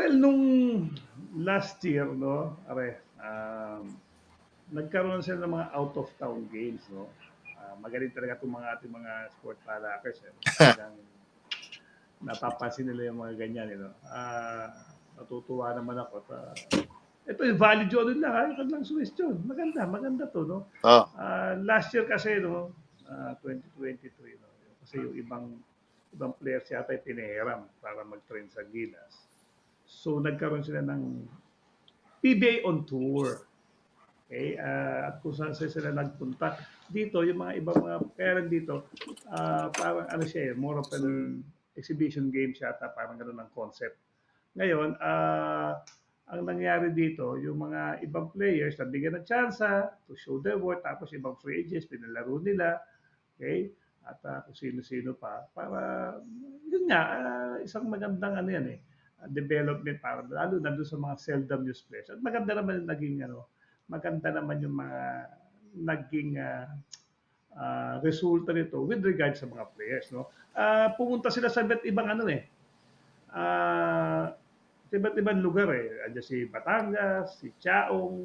Well, nung last year, no, nagkaroon sila ng mga out of town games, no. Magaling talaga itong mga ating mga sport palakers, eh. Talagang napapansin nila yung mga ganyan, you know. Natutuwa naman ako at ito yung Valley Jordan lang, ha? Ito lang suggestion. Maganda, maganda to, no? Oh, Last year kasi, no, 2023, no, kasi yung ibang players yata ay pinahiram para mag-train sa Gilas. So, nagkaroon sila ng PBA on tour. Okay? At kung saan sila nagpunta. Dito, yung mga ibang mga, kaya lang dito, parang ano siya, more of an exhibition game siya, parang gano'n ang concept. Ngayon, ang nangyari dito, yung mga ibang players, nabigyan ng tsansa to show their worth, tapos ibang free agents, pinalaro nila, okay? At kung sino-sino pa, para, yun nga, isang magandang ano yan eh, development para, lalo na doon sa mga seldom used players. At maganda naman yung naging, ano, maganda naman yung mga naging resulta nito with regard sa mga players, no? Pumunta sila sa iba't ibang ano eh, ah, sa iba't ibang lugar eh. Andiyan si Batangas, si Chaong,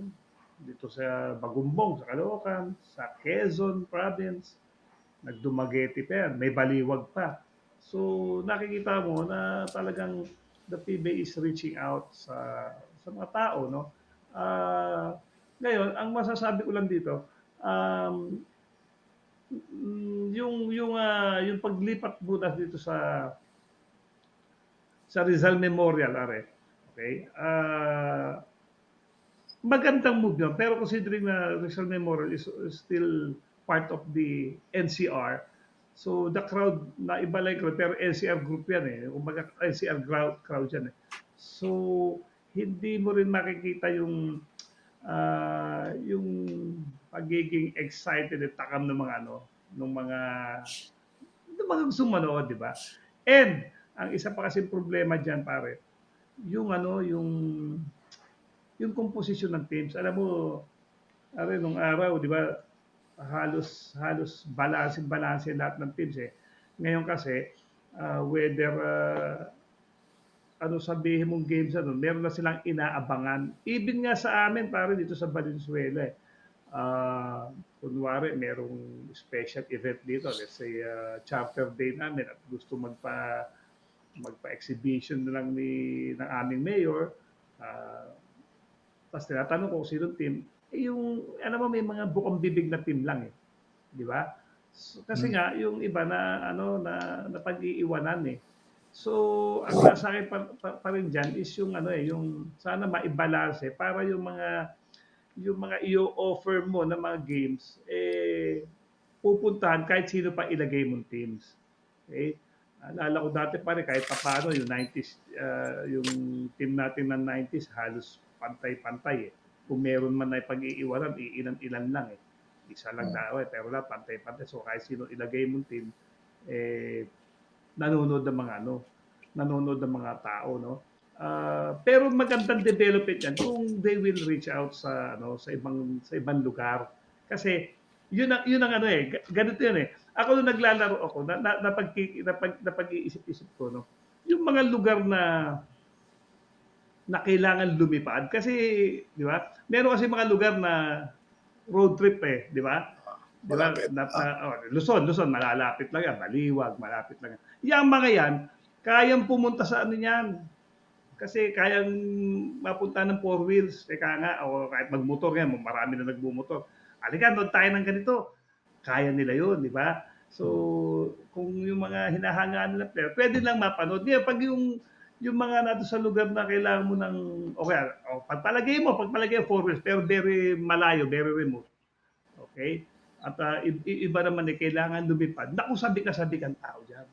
dito sa Bagumbong, sa Caloocan, sa Quezon Province, nagdumageti pa yan, may baliwag pa. So nakikita mo na talagang the PBA is reaching out sa mga tao, no? Ah, Ngayon, ang masasabi ko lang dito, um, yung paglipat butas dito sa Rizal Memorial, are. Okay? Magandang move yun. Pero considering na Rizal Memorial is still part of the NCR, so the crowd, na iba lang crowd, pero NCR group yan eh. Kumbaga NCR crowd yan eh. So, hindi mo rin makikita yung pagiging excited at takam ng mga ano, ng mga gustong manood, di ba? And, ang isa pa kasing problema dyan, pare, yung ano, yung composition ng teams. Alam mo, nung araw, di ba, halos balance lahat ng teams eh. Ngayon kasi, whether ano sabihin mong games ano, meron na silang inaabangan. Even nga sa amin, pare, dito sa Valenzuela eh. Kunwari, merong special event dito. Let's say, charter day namin at gusto magpa-exhibition na lang ng aming mayor. Uh, Tapos tinatanong ko kung sino team, eh yung, ano mo, may mga bukang bibig na team lang eh. Di ba? So, kasi nga, yung iba na, ano, na pag-iiwanan eh. So, ang nasa akin pa rin dyan is yung, ano eh, yung sana maibalance para yung mga i-offer mo na mga games, eh, pupuntahan kahit sino pa ilagay mong teams. Okay? Alala ko dati pa rin, kahit pa paano, yung 90s, yung team natin ng 90s, halos pantay-pantay eh. Kung meron man na pag-iiwanan, iilan-ilan lang eh. Isa lang daw eh, pero wala, pantay-pantay. So kahit sino ilagay mong team, eh, nanonood ng mga ano, nanonood ng mga tao, no? Pero magandang development yan kung they will reach out sa ibang lugar. Kasi yun ang ano eh, ganito yun eh. Ako nung naglalaro ako, napag-iisip-isip ko, no? Yung mga lugar na kailangan lumipad kasi, di ba? Meron kasi mga lugar na road trip eh, di ba? Di ba? malapit. Luzon, malalapit lang yan. Baliwag, malapit lang yan. Yang mga yan, kayang pumunta sa ano yan. Kasi kayang mapunta ng four wheels. Teka nga, o kahit magmotor yan, marami na nagbumotor. Halika, doon tayo ng ganito. Kaya nila yun, di ba? So, kung yung mga hinahangaan nila player, pwede lang mapanood. Di, pag yung mga nato sa lugar na kailangan mo ng, okay, pagpalagay mo four wheels, pero very malayo, very remote. Okay? At iba naman eh, kailangan lumipad. Naku, sabi ka ang tao dyan.